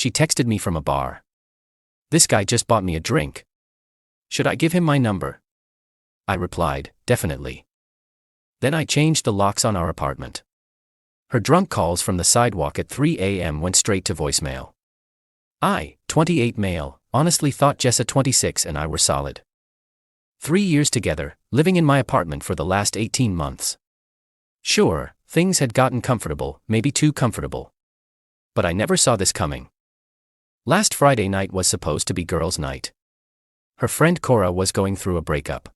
She texted me from a bar. This guy just bought me a drink. Should I give him my number? I replied, definitely. Then I changed the locks on our apartment. Her drunk calls from the sidewalk at 3 a.m. went straight to voicemail. I, 28 male, honestly thought Jessa 26 and I were solid. 3 years together, living in my apartment for the last 18 months. Sure, things had gotten comfortable, maybe too comfortable. But I never saw this coming. Last Friday night was supposed to be girls' night. Her friend Cora was going through a breakup.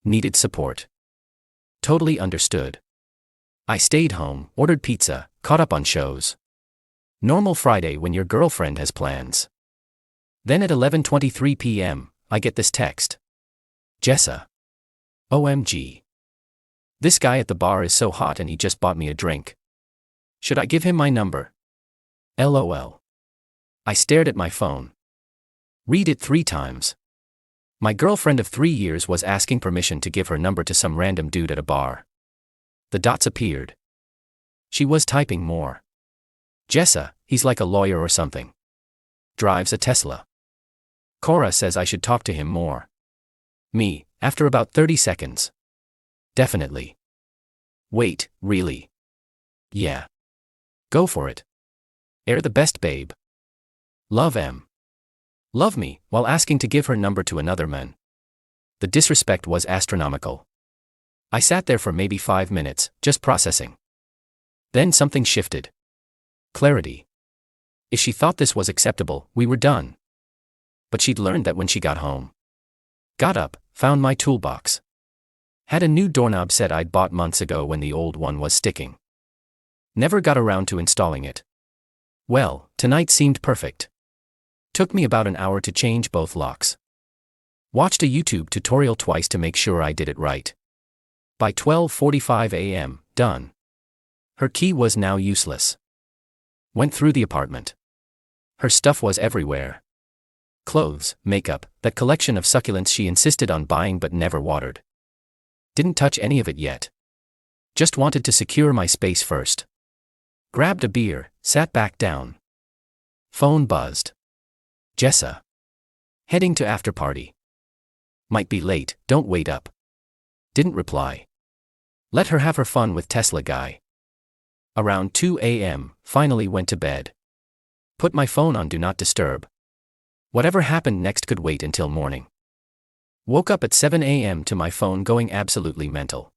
Needed support. Totally understood. I stayed home, ordered pizza, caught up on shows. Normal Friday when your girlfriend has plans. Then at 11:23 p.m., I get this text. Jessa. OMG. This guy at the bar is so hot and he just bought me a drink. Should I give him my number? LOL. I stared at my phone. Read it 3 times. My girlfriend of 3 years was asking permission to give her number to some random dude at a bar. The dots appeared. She was typing more. Jessa, he's like a lawyer or something. Drives a Tesla. Cora says I should talk to him more. Me, after about 30 seconds. Definitely. Wait, really? Yeah. Go for it. Air the best, babe. Love M. Love me, while asking to give her number to another man. The disrespect was astronomical. I sat there for maybe 5 minutes, just processing. Then something shifted. Clarity. If she thought this was acceptable, we were done. But she'd learned that when she got home. Got up, found my toolbox. Had a new doorknob set I'd bought months ago when the old one was sticking. Never got around to installing it. Well, tonight seemed perfect. Took me about an hour to change both locks. Watched a YouTube tutorial twice to make sure I did it right. By 12:45 a.m., done. Her key was now useless. Went through the apartment. Her stuff was everywhere. Clothes, makeup, that collection of succulents she insisted on buying but never watered. Didn't touch any of it yet. Just wanted to secure my space first. Grabbed a beer, sat back down. Phone buzzed. Jessa. Heading to after party. Might be late, don't wait up. Didn't reply. Let her have her fun with Tesla guy. Around 2 a.m., finally went to bed. Put my phone on Do Not Disturb. Whatever happened next could wait until morning. Woke up at 7 a.m. to my phone going absolutely mental.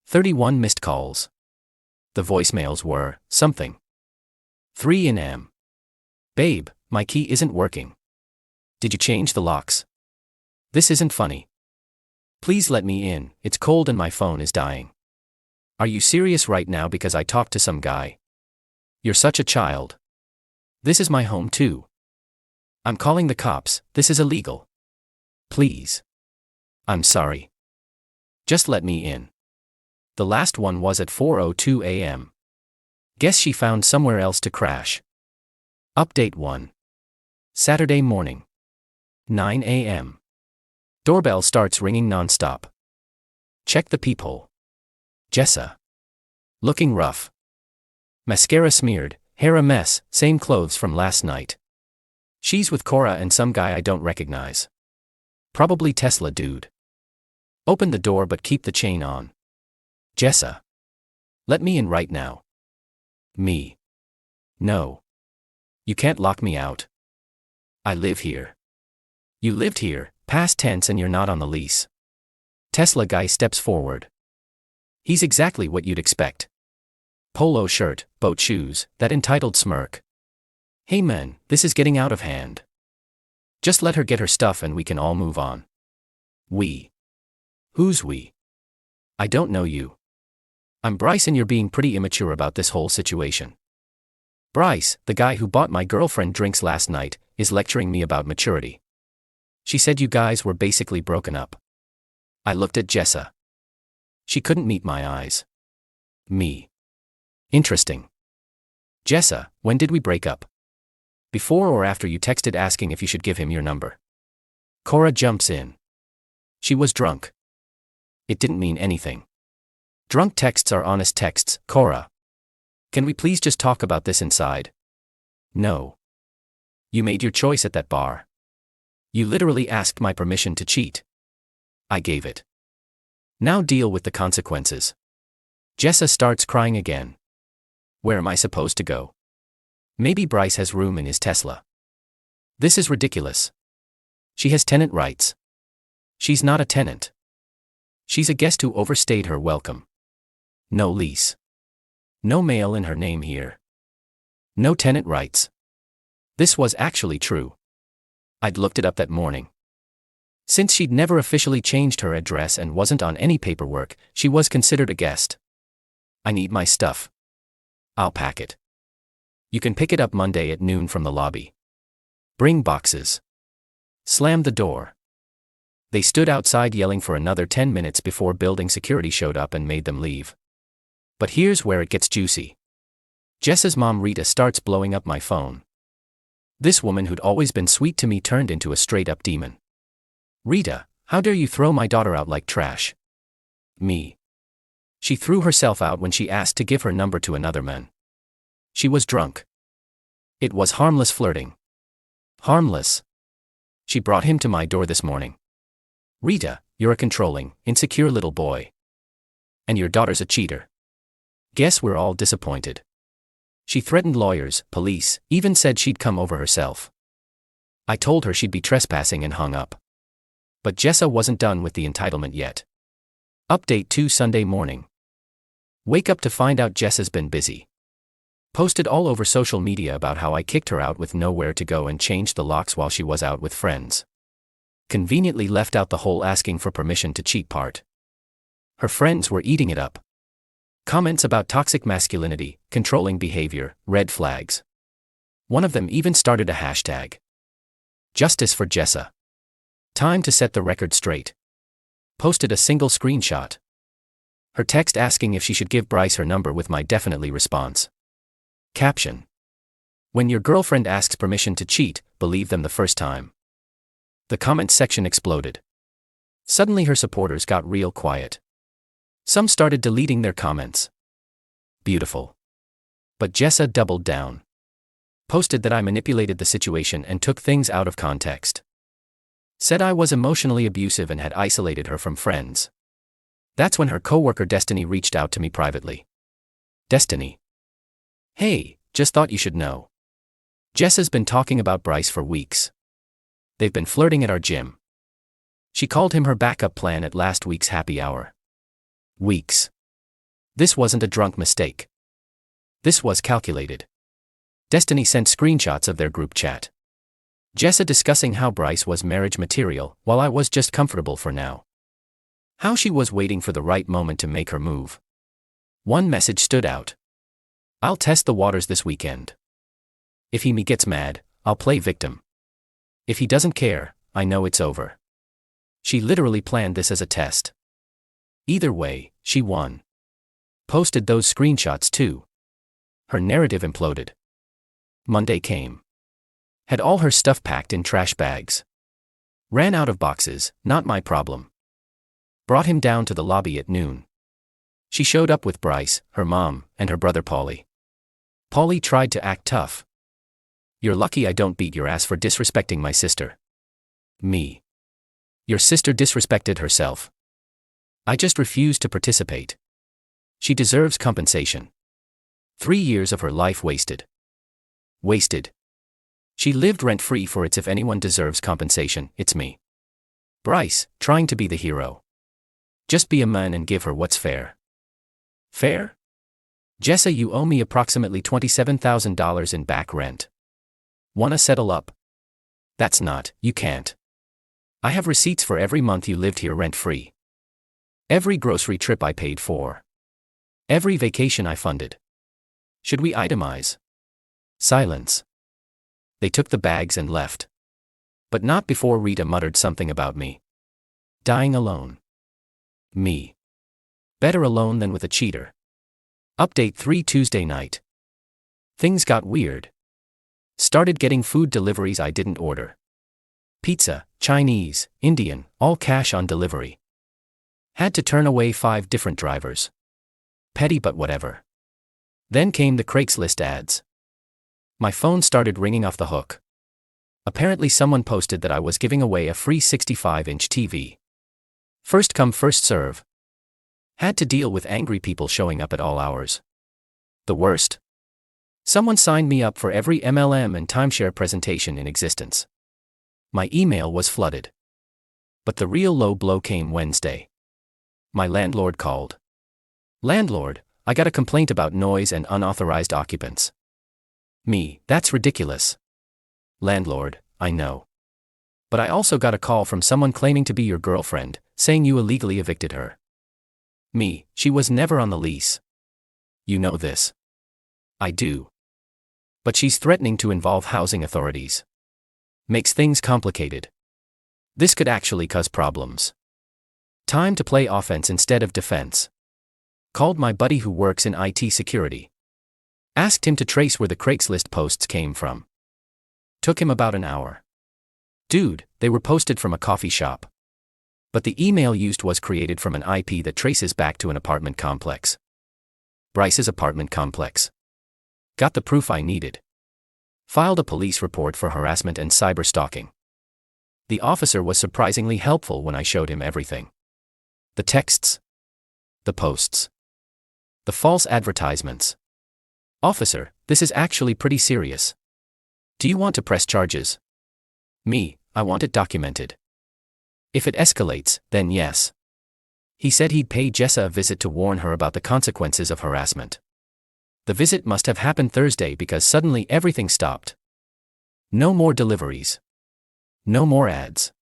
31 missed calls. The voicemails were, something. 3 a.m. Babe, my key isn't working. Did you change the locks? This isn't funny. Please let me in, it's cold and my phone is dying. Are you serious right now because I talked to some guy? You're such a child. This is my home too. I'm calling the cops, this is illegal. Please. I'm sorry. Just let me in. The last one was at 4:02 a.m. Guess she found somewhere else to crash. Update 1. Saturday morning. 9 a.m. Doorbell starts ringing non-stop. Check the peephole. Jessa. Looking rough. Mascara smeared, hair a mess, same clothes from last night. She's with Cora and some guy I don't recognize. Probably Tesla dude. Open the door but keep the chain on. Jessa. Let me in right now. Me. No. You can't lock me out. I live here. You lived here, past tense, and you're not on the lease. Tesla guy steps forward. He's exactly what you'd expect. Polo shirt, boat shoes, that entitled smirk. Hey man, this is getting out of hand. Just let her get her stuff and we can all move on. We. Who's we? I don't know you. I'm Bryce and you're being pretty immature about this whole situation. Bryce, the guy who bought my girlfriend drinks last night, is lecturing me about maturity. She said you guys were basically broken up. I looked at Jessa. She couldn't meet my eyes. Me. Interesting. Jessa, when did we break up? Before or after you texted asking if you should give him your number? Cora jumps in. She was drunk. It didn't mean anything. Drunk texts are honest texts, Cora. Can we please just talk about this inside? No. You made your choice at that bar. You literally asked my permission to cheat. I gave it. Now deal with the consequences. Jessa starts crying again. Where am I supposed to go? Maybe Bryce has room in his Tesla. This is ridiculous. She has tenant rights. She's not a tenant. She's a guest who overstayed her welcome. No lease. No mail in her name here. No tenant rights. This was actually true. I'd looked it up that morning. Since she'd never officially changed her address and wasn't on any paperwork, she was considered a guest. I need my stuff. I'll pack it. You can pick it up Monday at noon from the lobby. Bring boxes. Slam the door. They stood outside yelling for another 10 minutes before building security showed up and made them leave. But here's where it gets juicy. Jessa's mom Rita starts blowing up my phone. This woman who'd always been sweet to me turned into a straight-up demon. Rita, how dare you throw my daughter out like trash? Me. She threw herself out when she asked to give her number to another man. She was drunk. It was harmless flirting. Harmless. She brought him to my door this morning. Rita, you're a controlling, insecure little boy. And your daughter's a cheater. Guess we're all disappointed. She threatened lawyers, police, even said she'd come over herself. I told her she'd be trespassing and hung up. But Jessa wasn't done with the entitlement yet. Update 2 Sunday morning. Wake up to find out Jessa's been busy. Posted all over social media about how I kicked her out with nowhere to go and changed the locks while she was out with friends. Conveniently left out the whole asking for permission to cheat part. Her friends were eating it up. Comments about toxic masculinity, controlling behavior, red flags. One of them even started a hashtag. Justice for Jessa. Time to set the record straight. Posted a single screenshot. Her text asking if she should give Bryce her number with my definitely response. Caption. When your girlfriend asks permission to cheat, believe them the first time. The comments section exploded. Suddenly her supporters got real quiet. Some started deleting their comments. Beautiful. But Jessa doubled down. Posted that I manipulated the situation and took things out of context. Said I was emotionally abusive and had isolated her from friends. That's when her coworker Destiny reached out to me privately. Destiny. Hey, just thought you should know. Jessa's been talking about Bryce for weeks. They've been flirting at our gym. She called him her backup plan at last week's happy hour. Weeks. This wasn't a drunk mistake. This was calculated. Destiny sent screenshots of their group chat. Jessa discussing how Bryce was marriage material, while I was just comfortable for now. How she was waiting for the right moment to make her move. One message stood out. I'll test the waters this weekend. If he gets mad, I'll play victim. If he doesn't care, I know it's over. She literally planned this as a test. Either way, she won. Posted those screenshots too. Her narrative imploded. Monday came. Had all her stuff packed in trash bags. Ran out of boxes, not my problem. Brought him down to the lobby at noon. She showed up with Bryce, her mom, and her brother Paulie. Paulie tried to act tough. You're lucky I don't beat your ass for disrespecting my sister. Me. Your sister disrespected herself. I just refuse to participate. She deserves compensation. 3 years of her life wasted. Wasted. She lived rent-free for it. If anyone deserves compensation, it's me. Bryce, trying to be the hero. Just be a man and give her what's fair. Fair? Jessa, you owe me approximately $27,000 in back rent. Wanna settle up? That's not, you can't. I have receipts for every month you lived here rent-free. Every grocery trip I paid for. Every vacation I funded. Should we itemize? Silence. They took the bags and left. But not before Rita muttered something about me. Dying alone. Me. Better alone than with a cheater. Update 3 Tuesday night. Things got weird. Started getting food deliveries I didn't order. Pizza, Chinese, Indian, all cash on delivery. Had to turn away 5 different drivers. Petty but whatever. Then came the Craigslist ads. My phone started ringing off the hook. Apparently someone posted that I was giving away a free 65-inch TV. First come first serve. Had to deal with angry people showing up at all hours. The worst. Someone signed me up for every MLM and timeshare presentation in existence. My email was flooded. But the real low blow came Wednesday. My landlord called. Landlord, I got a complaint about noise and unauthorized occupants. Me, that's ridiculous. Landlord, I know. But I also got a call from someone claiming to be your girlfriend, saying you illegally evicted her. Me, she was never on the lease. You know this. I do. But she's threatening to involve housing authorities. Makes things complicated. This could actually cause problems. Time to play offense instead of defense. Called my buddy who works in IT security. Asked him to trace where the Craigslist posts came from. Took him about an hour. Dude, they were posted from a coffee shop. But the email used was created from an IP that traces back to an apartment complex. Bryce's apartment complex. Got the proof I needed. Filed a police report for harassment and cyber stalking. The officer was surprisingly helpful when I showed him everything. The texts. The posts. The false advertisements. Officer, this is actually pretty serious. Do you want to press charges? Me, I want it documented. If it escalates, then yes. He said he'd pay Jessa a visit to warn her about the consequences of harassment. The visit must have happened Thursday because suddenly everything stopped. No more deliveries. No more ads.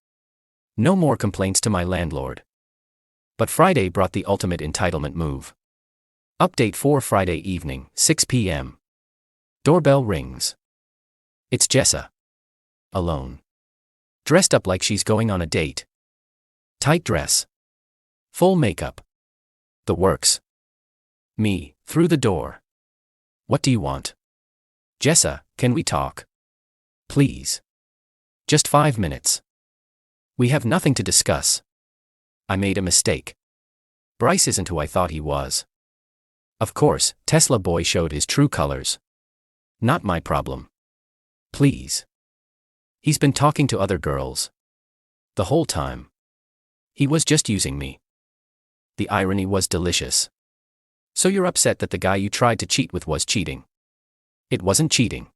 No more complaints to my landlord. But Friday brought the ultimate entitlement move. Update for Friday evening, 6 p.m. Doorbell rings. It's Jessa. Alone. Dressed up like she's going on a date. Tight dress. Full makeup. The works. Me, through the door. What do you want? Jessa, can we talk? Please. Just 5 minutes. We have nothing to discuss. I made a mistake. Bryce isn't who I thought he was. Of course, Tesla boy showed his true colors. Not my problem. Please. He's been talking to other girls. The whole time. He was just using me. The irony was delicious. So you're upset that the guy you tried to cheat with was cheating. It wasn't cheating.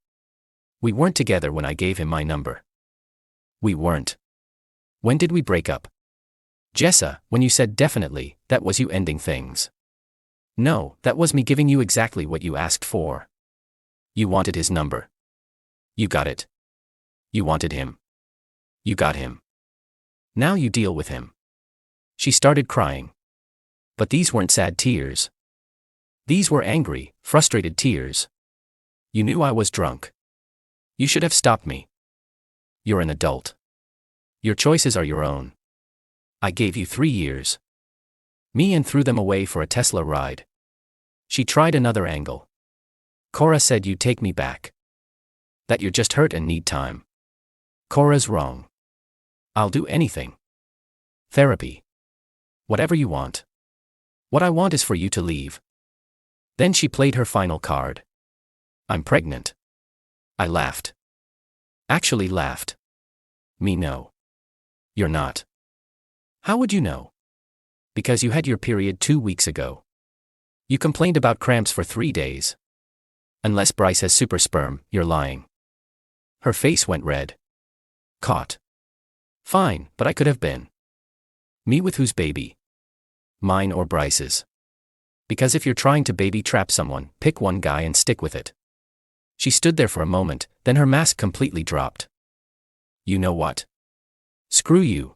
We weren't together when I gave him my number. We weren't. When did we break up? Jessa, when you said definitely, that was you ending things. No, that was me giving you exactly what you asked for. You wanted his number. You got it. You wanted him. You got him. Now you deal with him. She started crying. But these weren't sad tears. These were angry, frustrated tears. You knew I was drunk. You should have stopped me. You're an adult. Your choices are your own. I gave you 3 years. Me and threw them away for a Tesla ride. She tried another angle. Cora said you'd take me back. That you're just hurt and need time. Cora's wrong. I'll do anything. Therapy. Whatever you want. What I want is for you to leave. Then she played her final card. I'm pregnant. I laughed. Actually laughed. Me no. You're not. How would you know? Because you had your period 2 weeks ago. You complained about cramps for 3 days. Unless Bryce has super sperm, you're lying. Her face went red. Caught. Fine, but I could have been. Me with whose baby? Mine or Bryce's? Because if you're trying to baby trap someone, pick one guy and stick with it. She stood there for a moment, then her mask completely dropped. You know what? Screw you.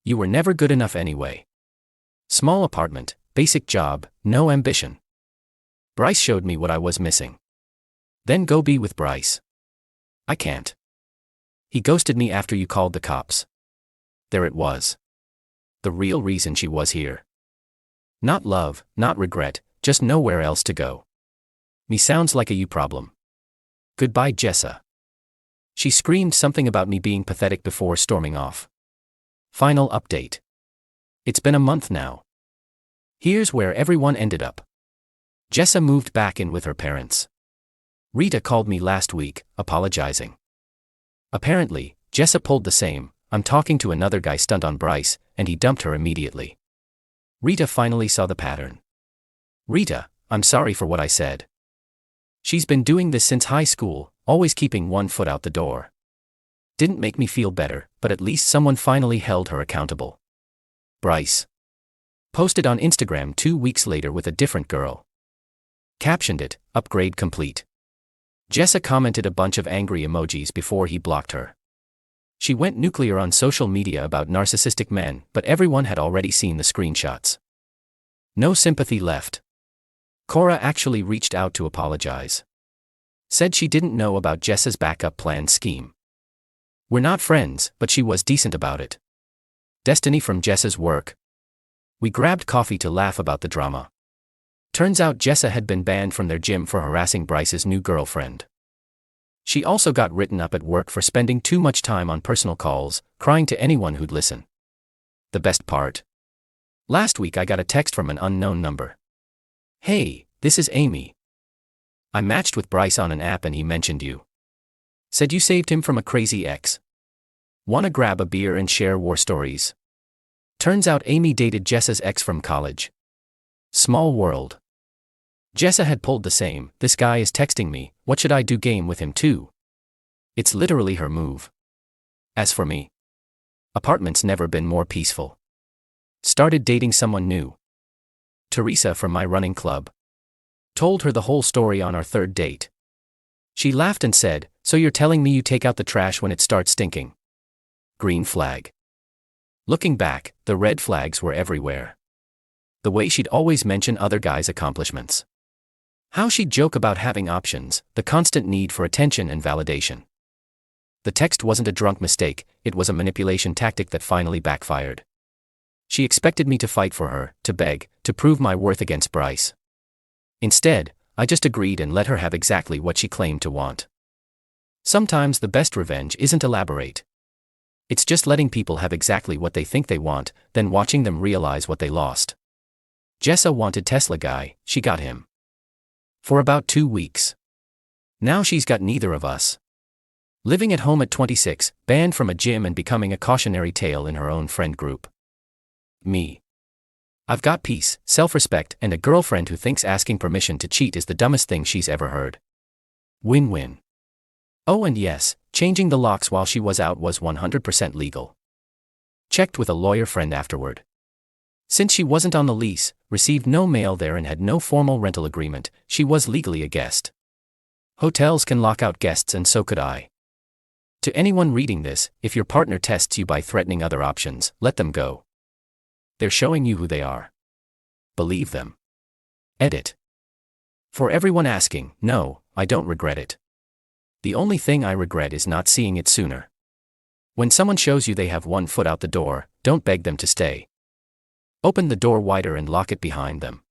You were never good enough anyway. Small apartment, basic job, no ambition. Bryce showed me what I was missing. Then go be with Bryce. I can't. He ghosted me after you called the cops. There it was. The real reason she was here. Not love, not regret, just nowhere else to go. Me sounds like a you problem. Goodbye, Jessa. She screamed something about me being pathetic before storming off. Final update. It's been a month now. Here's where everyone ended up. Jessa moved back in with her parents. Rita called me last week, apologizing. Apparently, Jessa pulled the same, I'm talking to another guy stunt on Bryce, and he dumped her immediately. Rita finally saw the pattern. Rita, I'm sorry for what I said. She's been doing this since high school, always keeping one foot out the door. Didn't make me feel better, but at least someone finally held her accountable. Bryce. Posted on Instagram 2 weeks later with a different girl. Captioned it, upgrade complete. Jessa commented a bunch of angry emojis before he blocked her. She went nuclear on social media about narcissistic men, but everyone had already seen the screenshots. No sympathy left. Cora actually reached out to apologize. Said she didn't know about Jessa's backup plan scheme. We're not friends, but she was decent about it. Destiny from Jessa's work. We grabbed coffee to laugh about the drama. Turns out Jessa had been banned from their gym for harassing Bryce's new girlfriend. She also got written up at work for spending too much time on personal calls, crying to anyone who'd listen. The best part? Last week I got a text from an unknown number. Hey, this is Amy. I matched with Bryce on an app and he mentioned you. Said you saved him from a crazy ex. Wanna grab a beer and share war stories? Turns out Amy dated Jessa's ex from college. Small world. Jessa had pulled the same, this guy is texting me, what should I do game with him too? It's literally her move. As for me, apartment's never been more peaceful. Started dating someone new. Teresa from my running club. Told her the whole story on our third date. She laughed and said, so you're telling me you take out the trash when it starts stinking? Green flag. Looking back, the red flags were everywhere. The way she'd always mention other guys' accomplishments. How she'd joke about having options, the constant need for attention and validation. The text wasn't a drunk mistake, it was a manipulation tactic that finally backfired. She expected me to fight for her, to beg, to prove my worth against Bryce. Instead, I just agreed and let her have exactly what she claimed to want. Sometimes the best revenge isn't elaborate. It's just letting people have exactly what they think they want, then watching them realize what they lost. Jessa wanted Tesla guy, she got him. For about 2 weeks. Now she's got neither of us. Living at home at 26, banned from a gym and becoming a cautionary tale in her own friend group. Me. I've got peace, self-respect, and a girlfriend who thinks asking permission to cheat is the dumbest thing she's ever heard. Win-win. Oh and yes, changing the locks while she was out was 100% legal. Checked with a lawyer friend afterward. Since she wasn't on the lease, received no mail there and had no formal rental agreement, she was legally a guest. Hotels can lock out guests and so could I. To anyone reading this, if your partner tests you by threatening other options, let them go. They're showing you who they are. Believe them. Edit. For everyone asking, no, I don't regret it. The only thing I regret is not seeing it sooner. When someone shows you they have one foot out the door, don't beg them to stay. Open the door wider and lock it behind them.